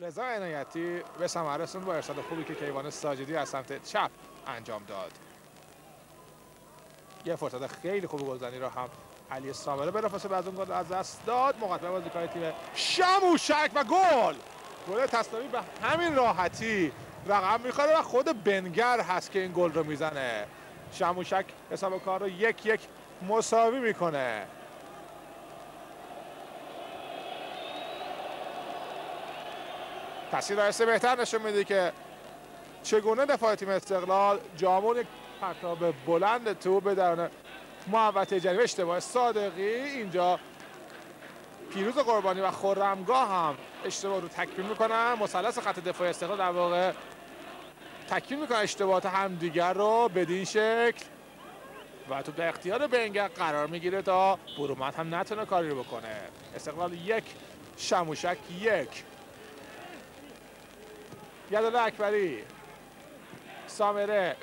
رضا عنایتی به ثمر رسوند با ارسال خوبی که کیوان ساجدی از سمت چپ انجام داد. یه فرصت خیلی خوب گلزنی را هم علی سامره بلافاصله بعد از اون گل از دست داد. مقدمه بازیکن تیم شموشک و گل تسلیمی به همین راحتی رقم میخوره و خود بنگر هست که این گل رو میزنه. شموشک حساب کار رو 1-1 مساوی میکنه. تصویر آیسته بهتر نشون میده که چگونه دفاع تیم استقلال جامون یک پرتاب بلند تو به درون محوطه جریمه. اشتباه صادقی اینجا. پیروز قربانی و خرمگاه هم اشتباه رو تکمیل میکنن. مثلث خط دفاعی استقلال در واقع تکمیل میکنن اشتباهات همدیگر رو بدین شکل و تو در اختیار بنگر قرار میگیره تا برومند هم نتونه کاری رو بکنه. استقلال 1 شموشک 1. یدالله اکبری سامره